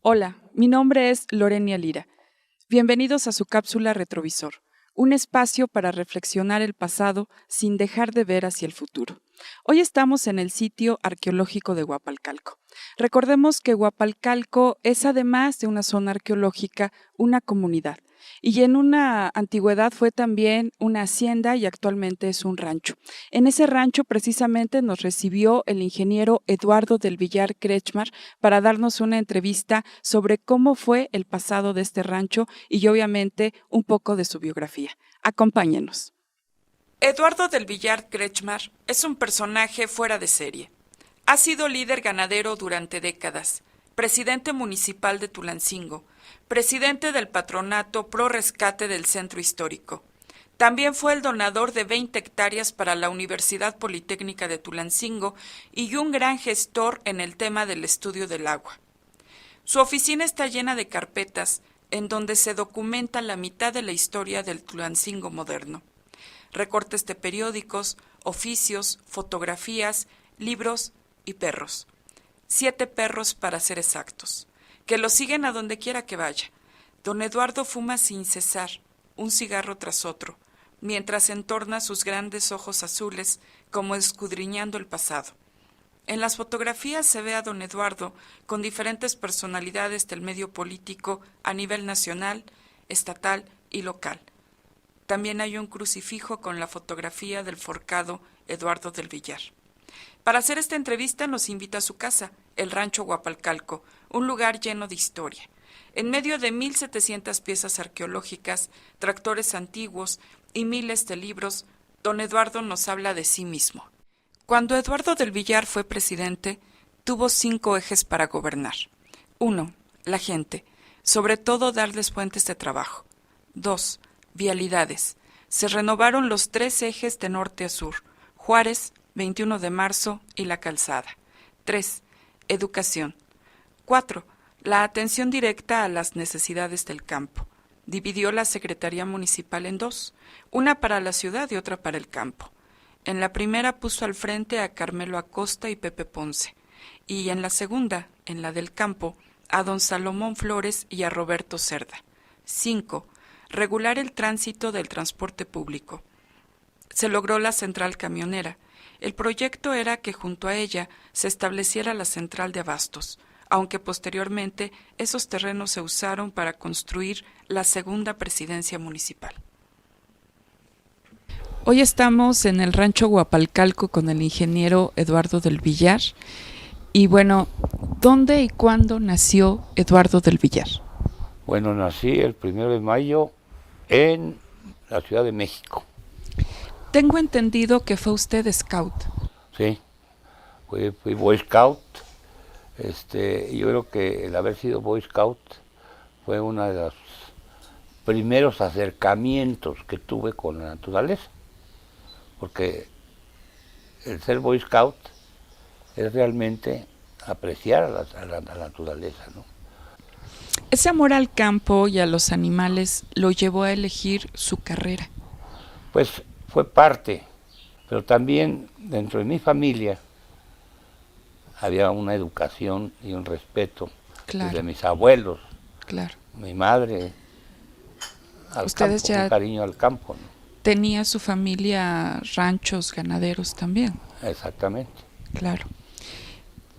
Hola, mi nombre es Lorenia Lira. Bienvenidos a su cápsula Retrovisor, un espacio para reflexionar el pasado sin dejar de ver hacia el futuro. Hoy estamos en el sitio arqueológico de Huapalcalco. Recordemos que Huapalcalco es, además de una zona arqueológica, una comunidad, y en una antigüedad fue también una hacienda y actualmente es un rancho. En ese rancho precisamente nos recibió el ingeniero Eduardo del Villar Kretschmar para darnos una entrevista sobre cómo fue el pasado de este rancho y obviamente un poco de su biografía. Acompáñenos. Eduardo del Villar Kretschmar es un personaje fuera de serie. Ha sido líder ganadero durante décadas, presidente municipal de Tulancingo, presidente del patronato Pro Rescate del Centro Histórico. También fue el donador de 20 hectáreas para la Universidad Politécnica de Tulancingo y un gran gestor en el tema del estudio del agua. Su oficina está llena de carpetas en donde se documenta la mitad de la historia del Tulancingo moderno. Recortes de periódicos, oficios, fotografías, libros y perros. 7 perros para ser exactos, que lo siguen a donde quiera que vaya. Don Eduardo fuma sin cesar, un cigarro tras otro, mientras entorna sus grandes ojos azules como escudriñando el pasado. En las fotografías se ve a don Eduardo con diferentes personalidades del medio político a nivel nacional, estatal y local. También hay un crucifijo con la fotografía del forcado Eduardo del Villar. Para hacer esta entrevista nos invita a su casa, el Rancho Huapalcalco, un lugar lleno de historia. En medio de 1,700 piezas arqueológicas, tractores antiguos y miles de libros, don Eduardo nos habla de sí mismo. Cuando Eduardo del Villar fue presidente, tuvo 5 ejes para gobernar. 1. La gente, sobre todo darles fuentes de trabajo. 2. Vialidades. Se renovaron los 3 ejes de norte a sur, Juárez, 21 de marzo y La Calzada. 3. Educación. 4. La atención directa a las necesidades del campo. Dividió la Secretaría Municipal en 2, una para la ciudad y otra para el campo. En la primera puso al frente a Carmelo Acosta y Pepe Ponce, y en la segunda, en la del campo, a don Salomón Flores y a Roberto Cerda. 5. Regular el tránsito del transporte público. Se logró la central camionera. El proyecto era que junto a ella se estableciera la central de abastos, aunque posteriormente esos terrenos se usaron para construir la segunda presidencia municipal. Hoy estamos en el Rancho Huapalcalco con el ingeniero Eduardo del Villar. Y bueno, ¿dónde y cuándo nació Eduardo del Villar? Bueno, nací el 1 de mayo en la Ciudad de México. Tengo entendido que fue usted scout. Sí, fui Boy Scout. Yo creo que el haber sido Boy Scout fue uno de los primeros acercamientos que tuve con la naturaleza. Porque el ser Boy Scout es realmente apreciar a la naturaleza, ¿no? Ese amor al campo y a los animales lo llevó a elegir su carrera. Pues fue parte, pero también dentro de mi familia había una educación y un respeto de mis abuelos, mi madre, al Ustedes campo, ya un cariño al campo, ¿no? Tenía su familia ranchos ganaderos también. Exactamente. Claro.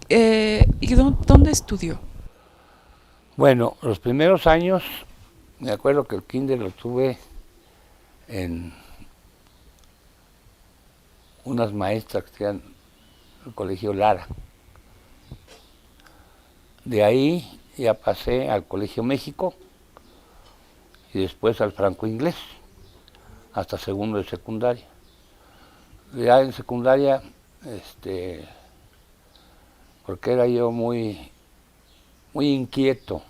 ¿Y dónde estudió? Bueno, los primeros años, me acuerdo que el kinder lo tuve en unas maestras que eran el Colegio Lara. De ahí ya pasé al Colegio México y después al Franco Inglés, hasta segundo de secundaria. Ya en secundaria, porque era yo muy inquieto.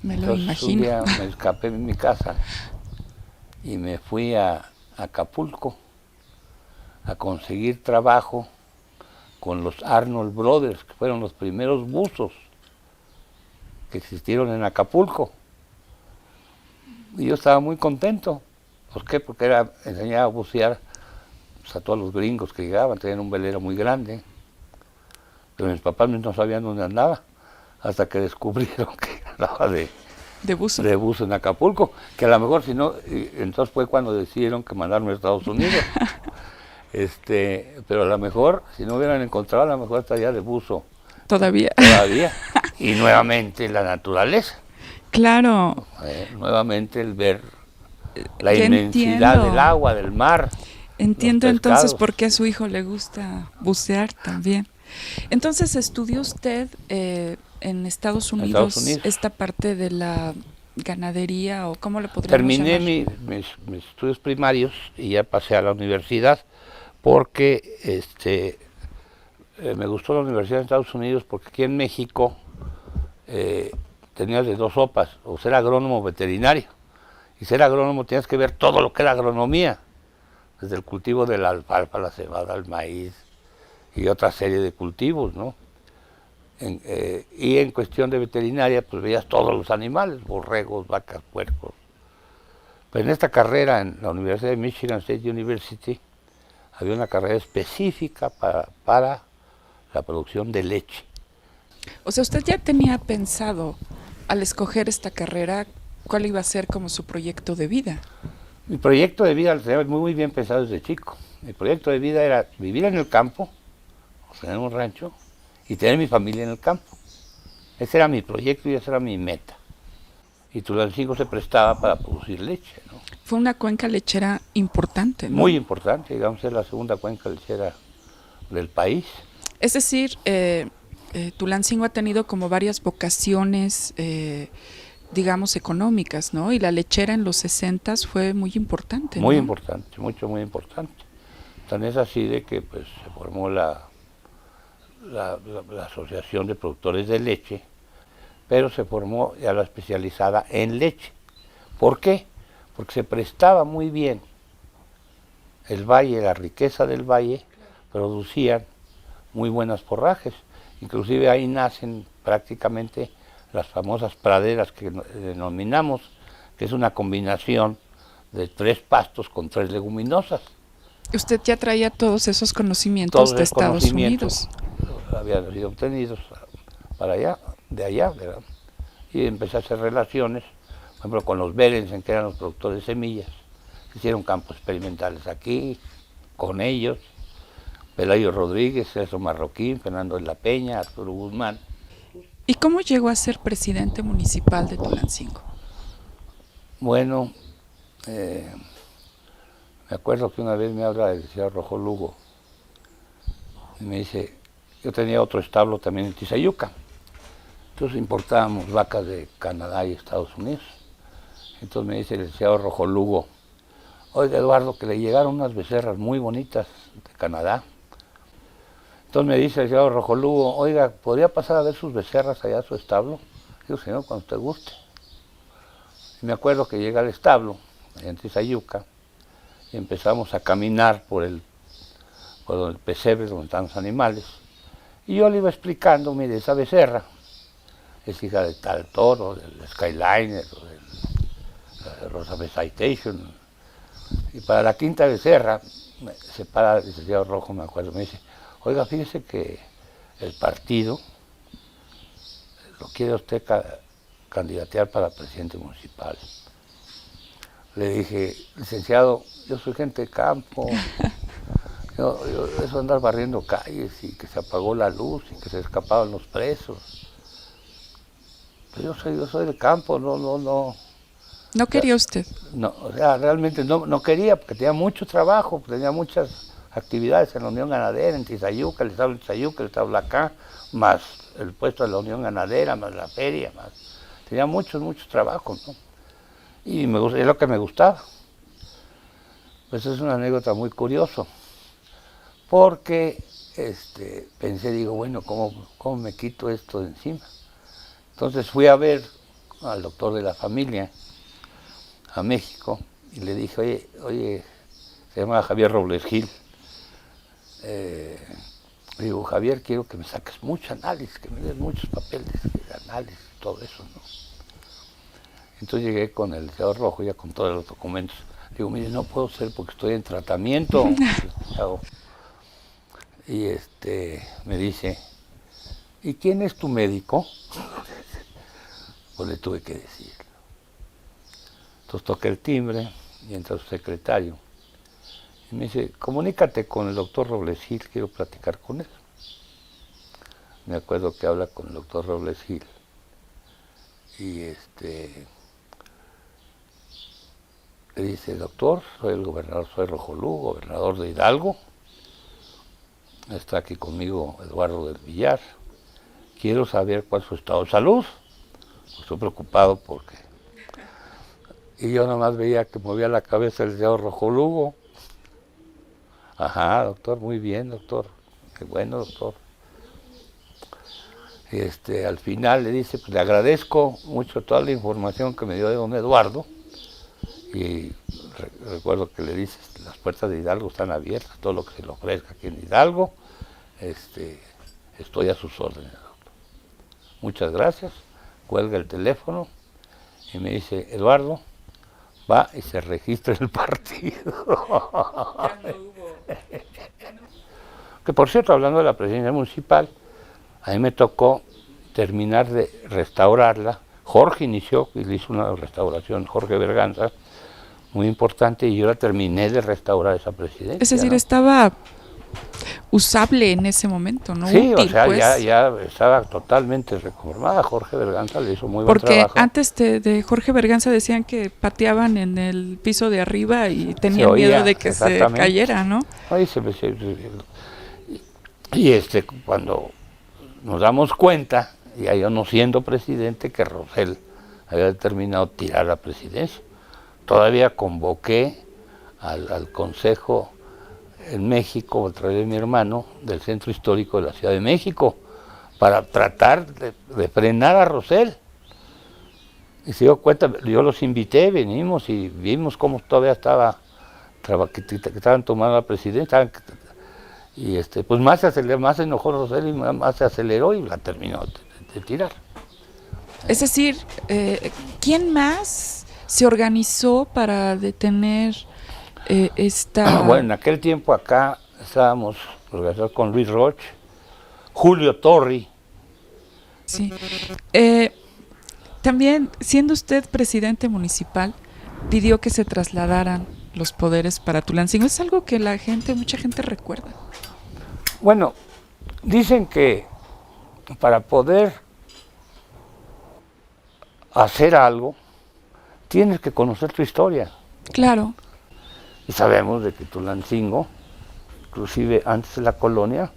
Me lo Entonces imagino. un día me escapé de mi casa y me fui a Acapulco a conseguir trabajo con los Arnold Brothers, que fueron los primeros buzos que existieron en Acapulco. Y yo estaba muy contento. ¿Por qué? Porque enseñaba a bucear a todos los gringos que llegaban, tenían un velero muy grande. Pero mis papás no sabían dónde andaba, hasta que descubrieron que andaba De buzo. de buzo en Acapulco, que a lo mejor si no, entonces fue cuando decidieron que mandarme a Estados Unidos. Pero a lo mejor, si no hubieran encontrado, a lo mejor estaría de buzo Todavía. Y nuevamente la naturaleza. Claro. Nuevamente el ver la Ya inmensidad entiendo. del agua, del mar. Entiendo los entonces pescados. por qué a su hijo le gusta bucear también. Entonces, ¿estudió usted en Estados Unidos, esta parte de la ganadería o cómo le podríamos Terminé llamar? mis estudios primarios y ya pasé a la universidad porque me gustó la universidad de Estados Unidos porque aquí en México tenías de dos sopas, o ser agrónomo o veterinario. Y ser agrónomo tienes que ver todo lo que era agronomía, desde el cultivo de la alfalfa, la cebada, el maíz y otra serie de cultivos, ¿no? Y en cuestión de veterinaria, pues veías todos los animales, borregos, vacas, puercos. Pero en esta carrera, en la Universidad de Michigan State University, había una carrera específica para la producción de leche. O sea, usted ya tenía pensado, al escoger esta carrera, cuál iba a ser como su proyecto de vida. Mi proyecto de vida lo tenía muy bien pensado desde chico. Mi proyecto de vida era vivir en el campo, o tener un rancho, y tener mi familia en el campo. Ese era mi proyecto y esa era mi meta. Y Tulancingo se prestaba para producir leche, ¿no? Fue una cuenca lechera importante, ¿no? Muy importante, digamos, es la segunda cuenca lechera del país. Es decir, Tulancingo ha tenido como varias vocaciones, digamos, económicas, ¿no? Y la lechera en los 60s fue muy importante, Muy ¿no? importante, muy importante. Tan es así de que pues, se formó la Asociación de Productores de Leche, pero se formó ya la especializada en leche. ¿Por qué? Porque se prestaba muy bien el valle, la riqueza del valle, producían muy buenas forrajes. Inclusive ahí nacen prácticamente las famosas praderas que denominamos, que es una combinación de 3 pastos con 3 leguminosas. Usted ya traía todos esos conocimientos de Estados Unidos. Habían sido obtenidos para allá, de allá, ¿verdad? Y empecé a hacer relaciones, por ejemplo, con los Berensen, que eran los productores de semillas. Hicieron campos experimentales aquí, con ellos. Pelayo Rodríguez, Celso Marroquín, Fernando de la Peña, Arturo Guzmán. ¿Y cómo llegó a ser presidente municipal de Tulancingo? Bueno, me acuerdo que una vez me habla el señor Rojo Lugo y me dice, yo tenía otro establo también en Tizayuca, entonces importábamos vacas de Canadá y Estados Unidos. Entonces me dice el señor Rojo Lugo, oiga Eduardo, que le llegaron unas becerras muy bonitas de Canadá. Entonces me dice el señor Rojo Lugo, oiga, ¿podría pasar a ver sus becerras allá a su establo? Digo, señor, cuando usted guste. Y me acuerdo que llega al establo, allá en Tizayuca, y empezamos a caminar por el pesebre donde están los animales. Y yo le iba explicando, mire, esa becerra es hija de tal toro, del Skyliner, o del Rosa Citation. Y para la quinta becerra, se para el señor Rojo, me acuerdo, me dice, oiga, fíjese que el partido lo quiere usted candidatear para presidente municipal. Le dije, licenciado, yo soy gente de campo, eso de andar barriendo calles y que se apagó la luz y que se escapaban los presos. Pero yo soy de campo, no. ¿No quería usted? No, o sea, realmente no quería, porque tenía mucho trabajo, tenía muchas actividades en la Unión Ganadera, en Tizayuca, el establo de Tizayuca, el establo acá, más el puesto de la Unión Ganadera, más la feria, más. Tenía muchos trabajos, ¿no? Y es lo que me gustaba. Pues es una anécdota muy curiosa, porque pensé, digo, bueno, ¿cómo me quito esto de encima? Entonces fui a ver al doctor de la familia a México y le dije, oye, se llama Javier Robles Gil. Digo, Javier, quiero que me saques mucho análisis, que me des muchos papeles de análisis, todo eso, ¿no? Entonces llegué con el señor Rojo, ya con todos los documentos. Digo, mire, no puedo ser porque estoy en tratamiento. Y me dice, ¿y quién es tu médico? Pues le tuve que decir. Entonces toqué el timbre y entra su secretario. Y me dice, comunícate con el doctor Robles Gil, quiero platicar con él. Me acuerdo que habla con el doctor Robles Gil. Y le dice, doctor, soy el gobernador, soy Rojolú, gobernador de Hidalgo. Está aquí conmigo Eduardo del Villar. Quiero saber cuál es su estado de salud. Estoy preocupado porque... Y yo nomás veía que movía la cabeza el señor Rojolugo. Ajá, doctor, muy bien, doctor. Qué bueno, doctor. Al final le dice, pues le agradezco mucho toda la información que me dio de don Eduardo. Y recuerdo que le dice, las puertas de Hidalgo están abiertas, todo lo que se le ofrezca aquí en Hidalgo. Estoy a sus órdenes, doctor. Muchas gracias. Cuelga el teléfono y me dice, Eduardo, va y se registra en el partido. Que por cierto, hablando de la presidencia municipal, a mí me tocó terminar de restaurarla. Jorge inició y le hizo una restauración, Jorge Berganza, muy importante, y yo la terminé de restaurar esa presidencia. Es decir, ¿no? Estaba usable en ese momento, ¿no? Sí, útil, o sea, pues. ya estaba totalmente reformada. Jorge Berganza le hizo muy buen trabajo. Porque antes de Jorge Berganza decían que pateaban en el piso de arriba y tenían oía, miedo de que se cayera, ¿no? Ay, cuando nos damos cuenta, ya yo no siendo presidente, que Rosell había determinado tirar la presidencia, todavía convoqué al Consejo en México, a través de mi hermano, del Centro Histórico de la Ciudad de México, para tratar de frenar a Rosell. Y se dio cuenta, yo los invité, venimos y vimos cómo todavía que estaban tomando la presidencia, y pues más se enojó Rosell y más se aceleró y la terminó de tirar. Es decir, ¿quién más se organizó para detener esta...? Bueno, en aquel tiempo acá estábamos organizados con Luis Roch, Julio Torri. Sí. También, siendo usted presidente municipal, pidió que se trasladaran los poderes para Tulancingo. Es algo que mucha gente recuerda. Bueno, dicen que para poder hacer algo, tienes que conocer tu historia. Claro. Y sabemos de que Tulancingo, inclusive antes de la colonia,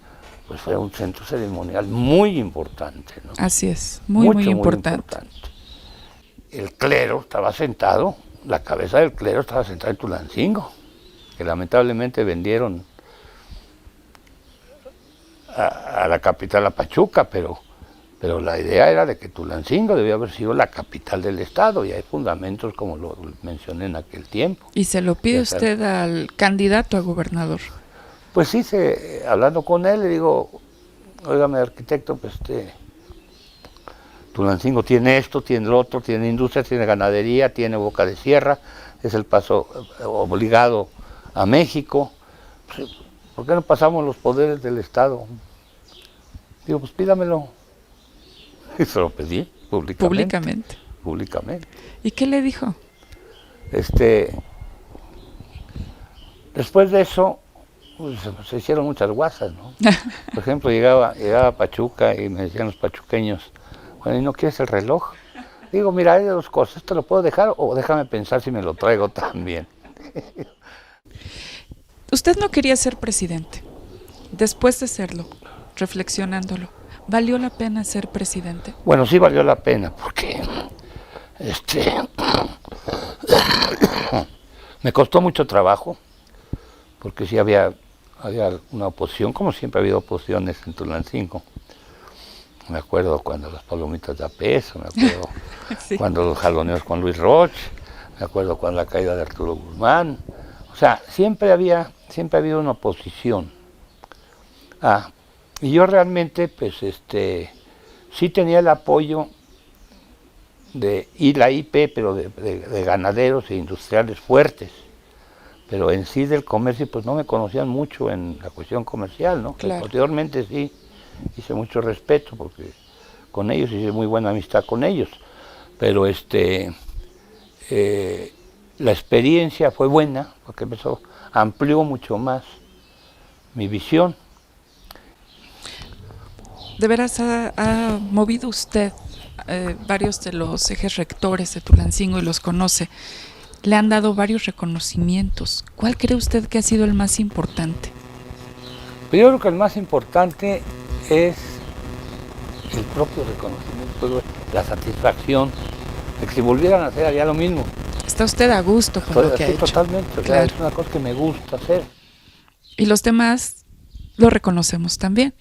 pues fue un centro ceremonial muy importante, ¿no? Así es, muy importante. El clero estaba sentado, la cabeza del clero estaba sentada en Tulancingo, que lamentablemente vendieron a la capital, a Pachuca, pero la idea era de que Tulancingo debía haber sido la capital del estado, y hay fundamentos como lo mencioné en aquel tiempo. ¿Y se lo pide usted al candidato a gobernador? Pues sí, hablando con él, le digo, óigame, arquitecto, pues Tulancingo tiene esto, tiene lo otro, tiene industria, tiene ganadería, tiene boca de sierra, es el paso obligado a México. ¿Por qué no pasamos los poderes del Estado? Digo, pues pídamelo. Y se lo pedí públicamente. ¿Y qué le dijo? Después de eso, pues, se hicieron muchas guasas, ¿no? Por ejemplo, llegaba a Pachuca y me decían los pachuqueños, bueno, ¿y no quieres el reloj? Digo, mira, hay de dos cosas, ¿te lo puedo dejar o déjame pensar si me lo traigo también? Usted no quería ser presidente. Después de serlo, reflexionándolo, ¿valió la pena ser presidente? Bueno, sí valió la pena, porque me costó mucho trabajo, porque sí había una oposición, como siempre ha habido oposiciones en Tulancingo. Me acuerdo cuando las palomitas de peso, me acuerdo sí. Cuando los jaloneos con Luis Roch, me acuerdo cuando la caída de Arturo Guzmán. O sea, siempre ha habido una oposición. Y yo realmente, pues, sí tenía el apoyo de la IP, pero de ganaderos e industriales fuertes. Pero en sí del comercio, pues no me conocían mucho en la cuestión comercial, ¿no? Claro. Posteriormente sí, hice mucho respeto, porque con ellos hice muy buena amistad con ellos, pero la experiencia fue buena, porque amplió mucho más mi visión. De veras ha movido usted varios de los ejes rectores de Tulancingo y los conoce. Le han dado varios reconocimientos. ¿Cuál cree usted que ha sido el más importante? Pero yo creo que el más importante es el propio reconocimiento, la satisfacción de que si volvieran a hacer haría lo mismo. ¿Está usted a gusto con lo que ha hecho? Totalmente, claro. Es una cosa que me gusta hacer. Y los demás lo reconocemos también.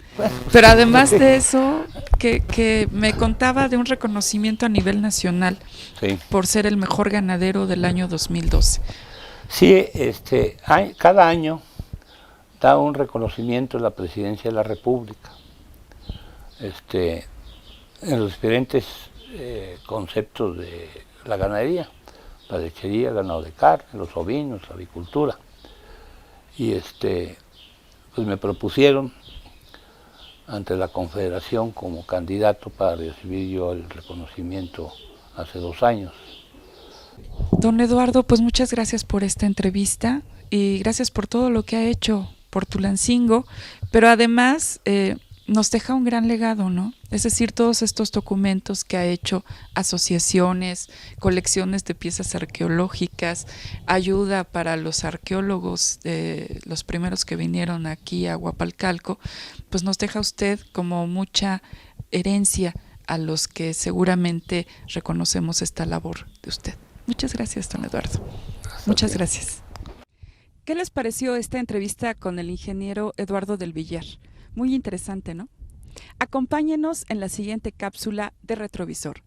Pero además de eso, que me contaba de un reconocimiento a nivel nacional, sí, por ser el mejor ganadero del año 2012. Sí, cada año da un reconocimiento a la Presidencia de la República, en los diferentes conceptos de la ganadería, la lechería, el ganado de carne, los ovinos, la avicultura. Y pues me propusieron ante la Confederación como candidato para recibir yo el reconocimiento hace 2 años. Don Eduardo, pues muchas gracias por esta entrevista y gracias por todo lo que ha hecho por Tulancingo, pero además nos deja un gran legado, ¿no? Es decir, todos estos documentos que ha hecho, asociaciones, colecciones de piezas arqueológicas, ayuda para los arqueólogos, los primeros que vinieron aquí a Huapalcalco, pues nos deja usted como mucha herencia a los que seguramente reconocemos esta labor de usted. Muchas gracias, don Eduardo. Muchas gracias. ¿Qué les pareció esta entrevista con el ingeniero Eduardo del Villar? Muy interesante, ¿no? Acompáñenos en la siguiente cápsula de Retrovisor.